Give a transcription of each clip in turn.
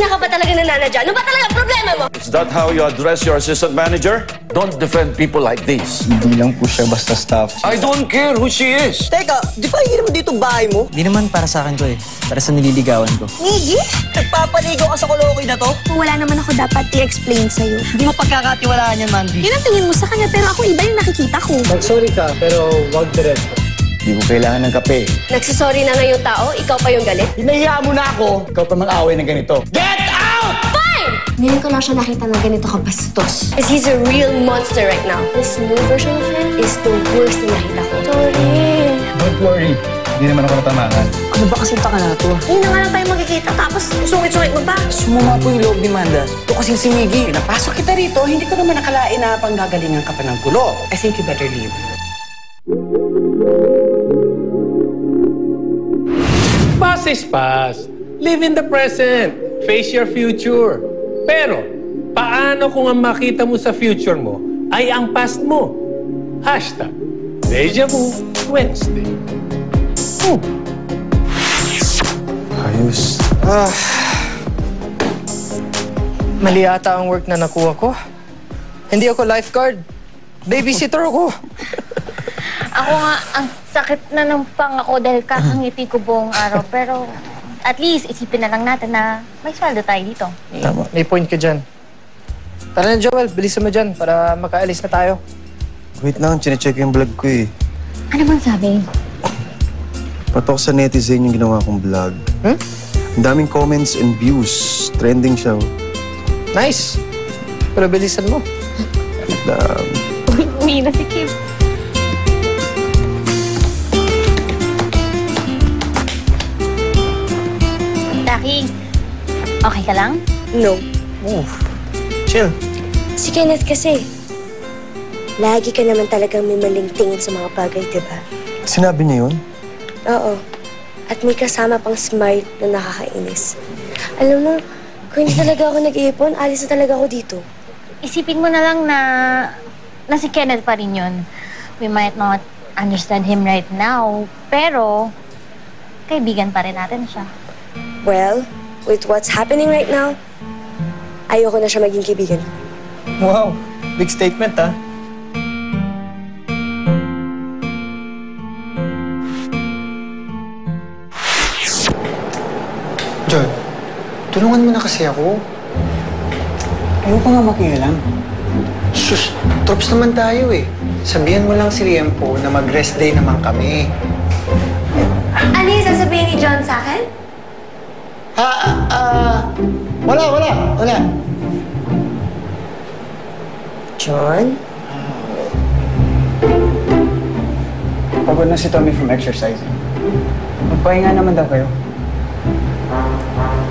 Kanina ka pa talaga nananadya. Ano ba talaga ang problema mo? Is that how you address your assistant manager? Don't defend people like this. Hindi lang po siya basta staff. I don't care who she is. Teka, di ba hindi naman dito bahay mo? Hindi naman para sa akin to eh. Para sa nililigawan ko. Ngigi? Nagpapaligo ka sa kolokoy na to? Kung wala naman ako dapat i-explain sa'yo. Hindi mo pagkakatiwalaan yan, Mandy. Yun ang tingin mo sa kanya, pero ako iba yung nakikita ko. Mag-sorry ka, pero wag diretso. Hindi ko kailangan ng kape. Nagsasorry na nga yung tao, ikaw pa yung galit? Hinahiya mo na ako. Ikaw pa mang-away ng ganito. Get out! Fine! Ngayon ko lang siya nakita na ganito kabastos. Because he's a real monster right now. This new version of him is the worst na nakita ko. Sorry. Don't worry. Hindi naman ako natamaan. Ano ba kasing taka na to? Hindi na nga lang tayo magkikita, tapos sungit-sungit mo pa. Sumuma po yung loob ni Manda. Ito kasing si Miggy. Pinapasok kita rito, hindi ko naman nakalain na panggagalingan ka pa ng gulo. I think you better leave. Past is past. Live in the present. Face your future. Pero, paano kung ang makita mo sa future mo ay ang past mo? Hashtag Deja Vu Wednesday. Ayos. Mali ata ang work na nakuha ko. Hindi ako lifeguard. Babysitter ako. Ako nga, ang sakit na ng pangako dahil kakangiti ko buong araw. Pero at least isipin na lang natin na may sweldo tayo dito. Tama. May point ka dyan. Tara na, Joel. Bilisan mo dyan para makaalis na tayo. Wait lang, chinecheck yung vlog ko eh. Ano bang sabi? Patok sa netizen yung ginawa kong vlog. Hmm? Ang daming comments and views. Trending siya. Nice. Pero bilisan mo. Wait lang. Uwi na si Kim. Taki, okay ka lang? No. Chill. Si Kenneth kasi, lagi ka naman talagang may maling tingin sa mga bagay, di ba? Sinabi niya yun? Oo. At may kasama pang smart na nakakainis. Alam mo, kung hindi talaga ako nag-iipon, alis na talaga ako dito. Isipin mo na lang na si Kenneth pa rin yun. We might not understand him right now, pero kaibigan pa rin natin siya. Well, with what's happening right now, ayoko na siya maging kaibigan. Wow. Big statement, ah. John, tulungan mo na kasi ako. Ayaw pa nga makialam. Sus, troops naman tayo eh. Sabihan mo lang si Riempo na mag-rest day naman kami. Ano yung sasabihin ni John sa akin? Wala. John? Pagod na si Tommy from exercising. Magpahinga naman daw kayo.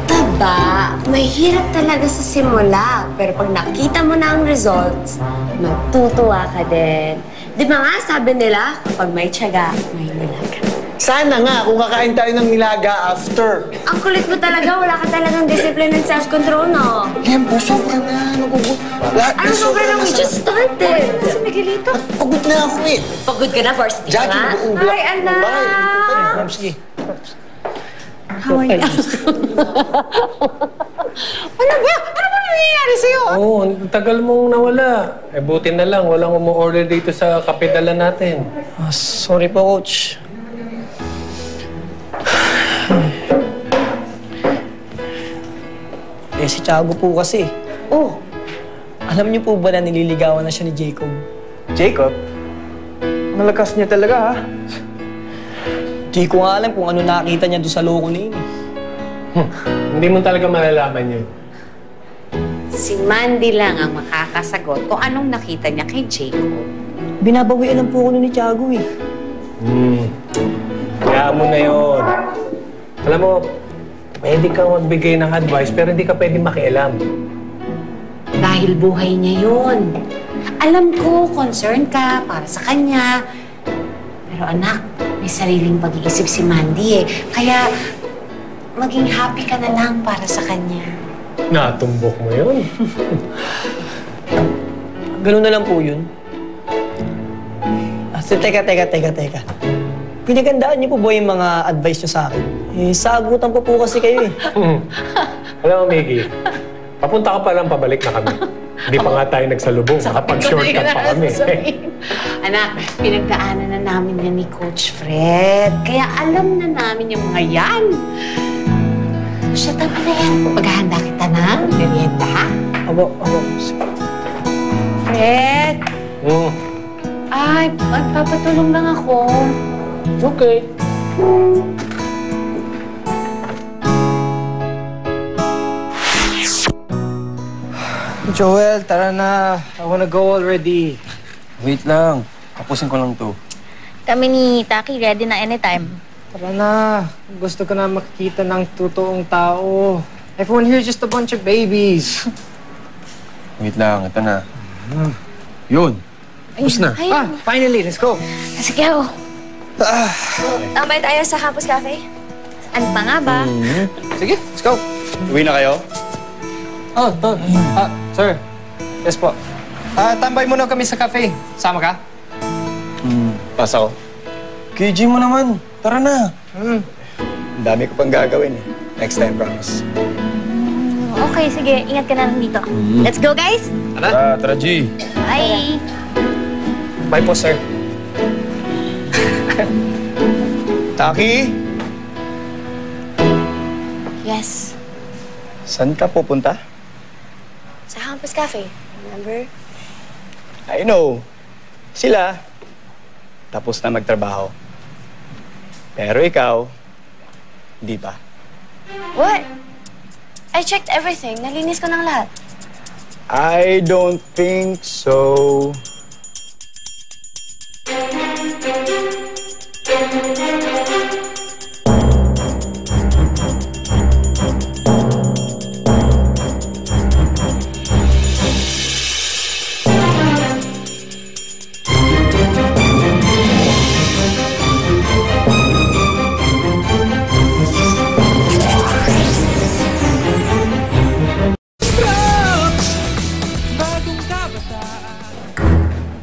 Taba, mahirap talaga sa simula. Pero pag nakita mo na ang results, matutuwa ka din. Di ba nga, sabi nila, kapag may tiyaga, may nilaga. Sana nga kung kakain tayo ng nilaga after. Ang kulit mo talaga, wala ka talagang discipline and self-control, no? Riempo, sobra na. Ano sobra na? We just started. Pagod na ako eh. Pagod ka na, varsity ka Jackie, nga? buong black. Hi, anak! Ramsky. How are you? Ano ba? Ano ba nangyayari sa'yo? Oo, ang tagal mong nawala. Eh, buti na lang. Walang umu-order dito sa kapedala natin. Sorry po, Coach. Si Tiago po kasi. Oh, Alam niyo po ba na nililigawan na siya ni Jacob? Jacob? Malakas niya talaga ha? Di ko nga alam kung ano nakita niya doon sa loko na yun. Hindi mo talaga malalaman yun. Si Mandy lang ang makakasagot kung anong nakita niya kay Jacob. Binabawian lang po ako ni Tiago eh. Kaya mo na yun. Alam mo, pwede kang magbigay ng advice pero hindi ka pwede makialam. Dahil buhay niya yun. Alam ko, concern ka para sa kanya. Pero anak, may sariling pag-iisip si Mandy eh. Kaya maging happy ka na lang para sa kanya. Natumbok mo yun. Ganun na lang po yun. Teka. Pinagandaan niyo po ba yung mga advice niyo sa akin? Sagutan po kasi kayo eh. Alam mo, Miggy, papunta ka pa lang, pabalik na kami. Hindi pa nga tayo nagsalubong. Nakapag-shortcut pa kami. Anak, pinagdaanan na namin yan ni Coach Fred. Kaya alam na namin yung mga yan. Siya, tama na yan. Maghahanda kita ng merienda, ha? Abo. Fred! Ay, magpapatulong lang ako. Okay. Joel, tara na. I wanna go already. Wait lang. Tapusin ko lang to. Kami ni Taki, ready na anytime. Tara na. Gusto ko na makikita ng totoong tao. Everyone here is just a bunch of babies. Wait lang, ito na. Yun. Tapos na. Finally, let's go. Sige, oh. Tambay tayo sa Campus Cafe. Ano pa nga ba? Sige, let's go. Uwi na kayo? Oh, Tol. Sir. Yes po. Tambay muna kami sa cafe. Sama ka? Pas ako. KG mo naman. Tara na. Ang dami ko pang gagawin eh. Next time, promise. Okay, sige. Ingat ka na lang dito. Let's go, guys! Tara, G. Bye! Bye po, sir. Taki, Yes. saan ka pupunta? Sa Campus Cafe. Remember? I know. Sila, tapos na magtrabaho. Pero ikaw, hindi pa. What? I checked everything. Nalinis ko ng lahat. I don't think so.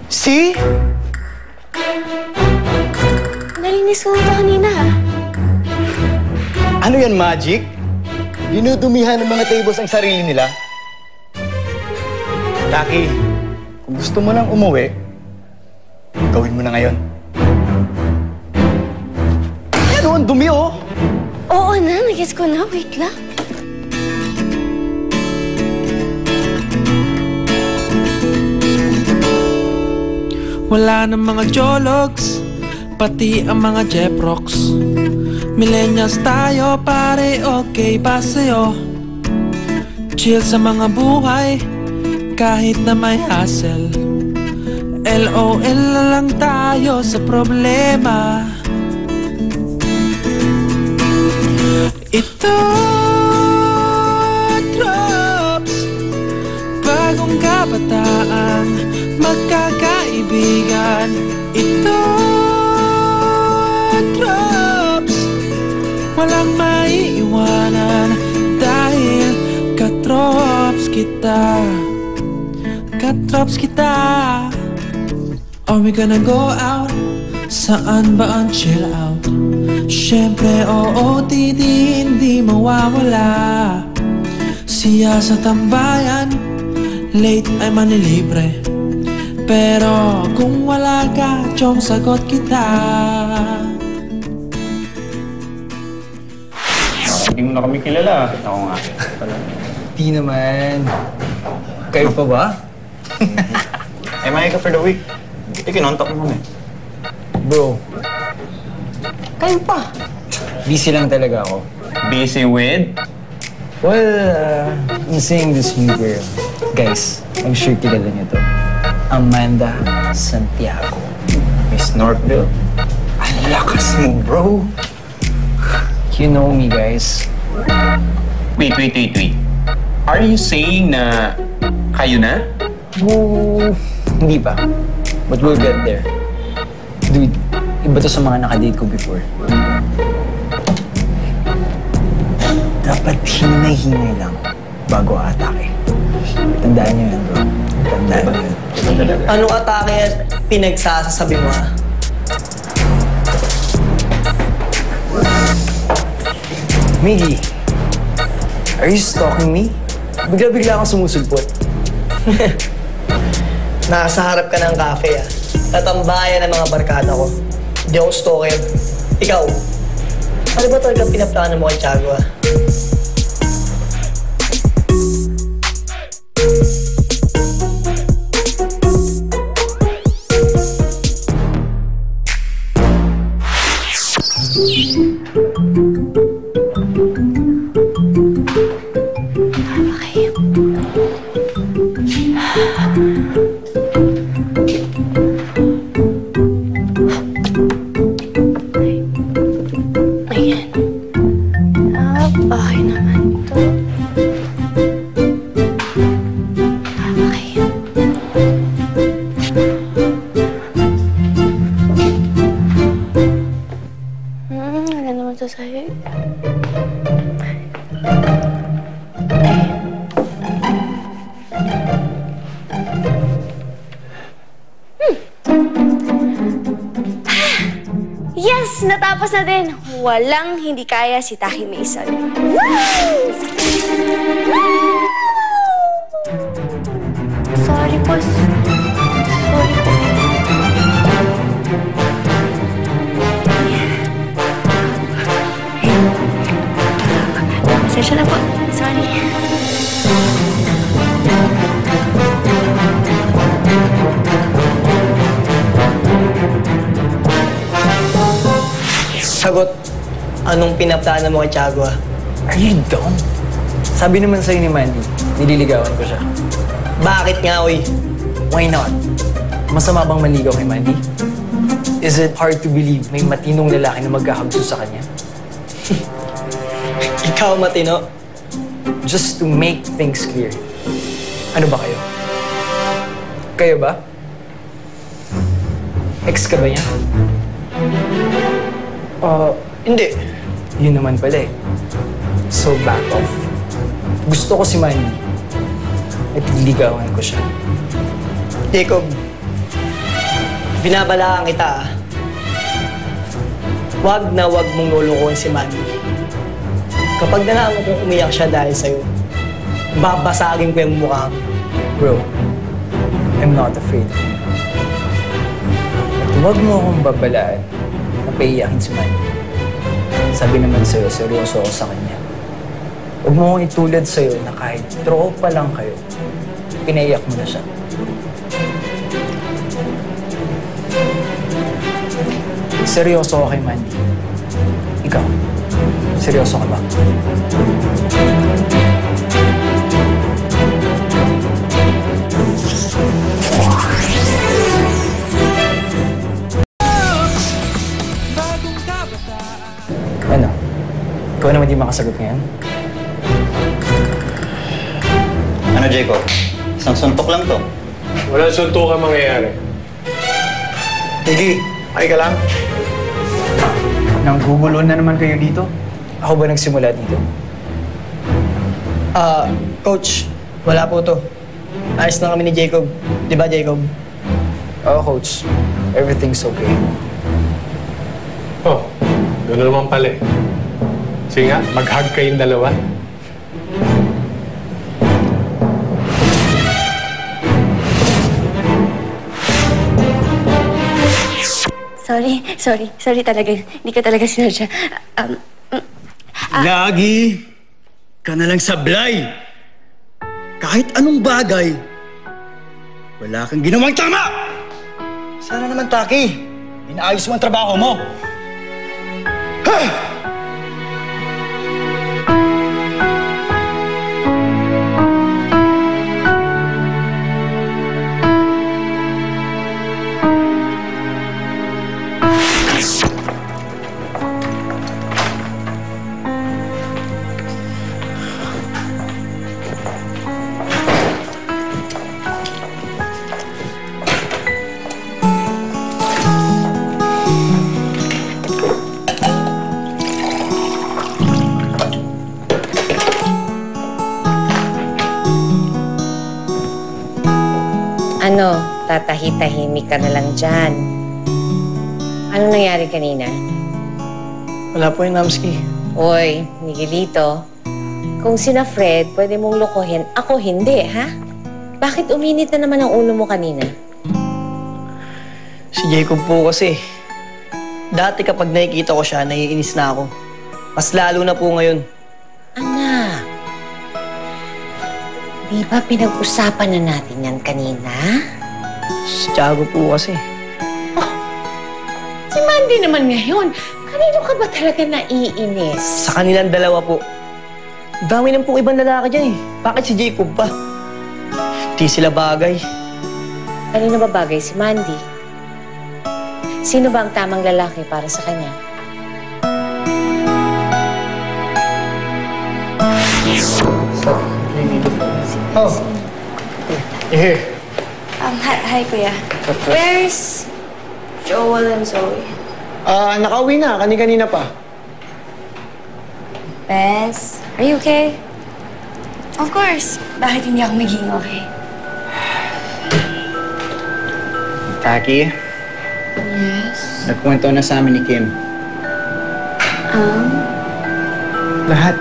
See? Nalinis ko ito kanina. Ano yan, magic? Dinudumihan ng mga tables ang sarili nila? Taki, kung gusto mo nang umuwi, gawin mo na ngayon. Ano, ang dumi oh! Oo na, nag-gets ko na. Wait lang. Wala ng mga jologs, pati ang mga jeprox. Millennials tayo, pare, okay ba sa'yo? Chill sa mga buhay, kahit na may hassle. LOL na lang tayo sa problema. Ito drops, bagong kabataan, magkakaibigan. Ito drops, walang maiiwanan, dahil katrops kita. Katrops kita. Are we gonna go out? Saan ba ang chill out? Siyempre OOTD hindi mawawala. Siya sa tambayan, late ay manilibre. Pero kung wala ka, chong sagot kita. Hindi mo na kami kilala. Ako nga. Di naman. Kayo pa ba? Ay, may ka for the week. Kinontak mo eh. Bro. Kayo pa. Busy lang talaga ako. Busy with? Well, I'm seeing this new girl. Guys, I'm sure kilala niyo to. Amanda Santiago. Miss Northville. Ang lakas mo, bro. You know me, guys. Wait. Are you saying na kayo na? Oh, hindi pa. But we'll get there. Dude, iba to sa mga nakadate ko before. Dapat hinay-hinay lang bago atake. Tandaan niyo yan, bro. Tandaan niyo yan. Anong atake yan pinagsasasabi mo, ha? Miggy, are you stalking me? Bigla-bigla akong sumusugpot. Nasa harap ka ng cafe, ah. Tatambayan ng mga barkada ko. Hindi ako stalker. Ikaw, ano ba talaga pinaplano mo kay Tiago, ah? Bahay naman to. Wala naman to sa'yo. Yes! Natapos na din! Walang hindi kaya si Taki Mason. Sorry po. Sorry po. Pasensya na po. Sorry. Sagot, anong pinaplano mo kay Tiago, ah? Are you dumb? Sabi naman sa'yo ni Mandy, nililigawan ko siya. Bakit nga, uy? Why not? Masama bang manligaw kay Mandy? Is it hard to believe may matinong lalaki na magkakagso sa kanya? Ikaw matino? Just to make things clear. Ano ba kayo? Kayo ba? Ex ka ba niya? Hindi. Yun naman pala eh. So back off. Gusto ko si Mandy. At liligawan ko siya. Jacob, binabalaan kita, ah. Wag na wag mong lulukuhin si Mandy. Kapag nalaman mo kung umiyak siya dahil sa'yo, babasagin ko yung mukha mo. Bro, I'm not afraid of you. At huwag mo akong babalaan na paiyakin si Mandy. Sabi naman sa'yo, seryoso ako sa kanya. Huwag mo akong itulad sa'yo na kahit tropa lang kayo, pinaiyak mo na siya. Seryoso ako kay Mandy. Ikaw, seryoso ka ba? Ano? Ikaw naman di makasagot ngayon? Ano, Jacob? Isang suntok lang to. Walang suntukan mangyayari. Miggy, ay ka lang. Nanggugulo na naman kayo dito? Ako ba nagsimula dito? Coach, wala po to. Ayos na kami ni Jacob. Di ba, Jacob? Oo, Coach. Everything's okay. Oh, gano'n naman pala eh. Sige nga, mag-hug kayong dalawa. Sorry talaga. Hindi ko talaga sinadya. Lagi ka na lang sablay. Kahit anong bagay, wala kang ginawang tama! Sana naman, Taki. Inaayos mo ang trabaho mo. Ano, tatahi-tahimik ka na lang dyan. Ano nangyari kanina? Wala po yung Namski. Hoy, Miguelito, kung sina Fred, pwede mong lokohin. Ako hindi, ha? Bakit uminit na naman ang ulo mo kanina? Si Jacob po kasi. Dati kapag nakikita ko siya, naiinis na ako. Mas lalo na po ngayon. Anak, di ba pinag-usapan na natin yan kanina? Si Tiago po kasi. Si Mandy naman ngayon. Kanino ka ba talaga naiinis? Sa kanilang dalawa po. Dami ng pong ibang lalaki dyan eh. Bakit si Jacob pa? Di sila bagay. Kanino ba bagay si Mandy? Sino ba ang tamang lalaki para sa kanya? Oh. You're here. Hi, Kuya. Where's Joel and Zoe? Nakauwi na. Kani-kanina pa. Bes, are you okay? Of course. Bakit hindi ako maging okay? Taki, Yes? nagkwento na sa amin ni Kim. Lahat.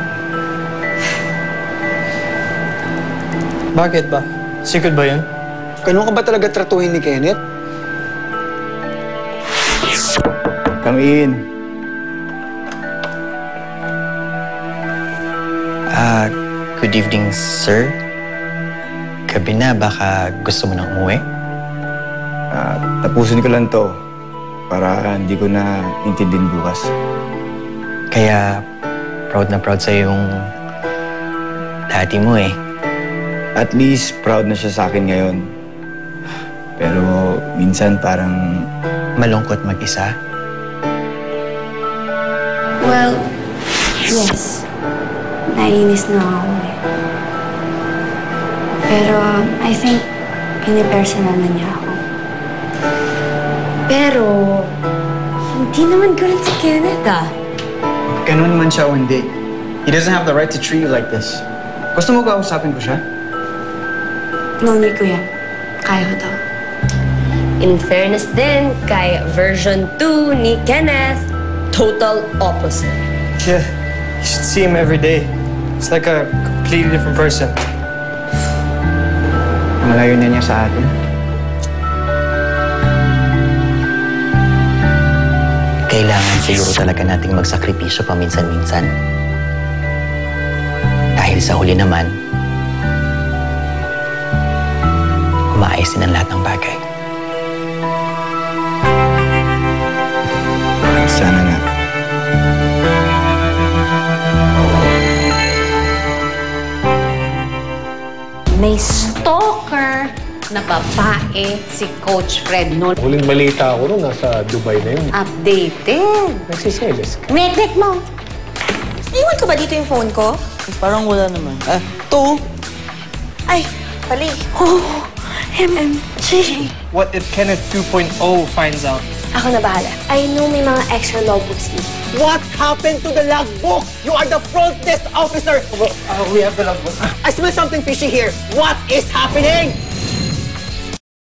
Bakit ba? Secret ba yun? Ganun ka ba talaga tratuhin ni Kenneth? Come in. Good evening, sir. Gabi na, baka gusto mo nang umuwi? Tapusin ko lang to para hindi ko na intindihin bukas. Kaya proud na proud sa'yo yung daddy mo eh. At least proud na siya sa akin ngayon. Pero minsan parang malungkot mag-isa. Well, yes. Naiinis na ako eh. Pero I think pinipersonal na niya ako. Pero hindi naman ganun si Kenneth ganun man siya o hindi. He doesn't have the right to treat you like this. Gusto mo kausapin ko siya? No need, Kuya. Kaya ko to. In fairness din, kay version 2 ni Kenneth, total opposite. Yeah, you should see him every day. It's like a completely different person. Malayo na niya sa atin. Kailangan siguro talaga nating magsakripisyo paminsan-minsan. Dahil sa huli naman, umaayos din ang lahat ng bagay. Sana nga. May stalker na babae si Coach Fred noon. Huling balita ako nun, nasa Dubai na yun. Updated. Nagsiselos ka. Nek mo! Iwan ko ba dito yung phone ko? Parang wala naman. To? Ay, pali. Oh, MMG. What if Kenneth 2.0 finds out? Ako na bahala. I know may mga extra logbooks dito. What happened to the logbook? You are the front desk officer! We have the logbook. I smell something fishy here. What is happening?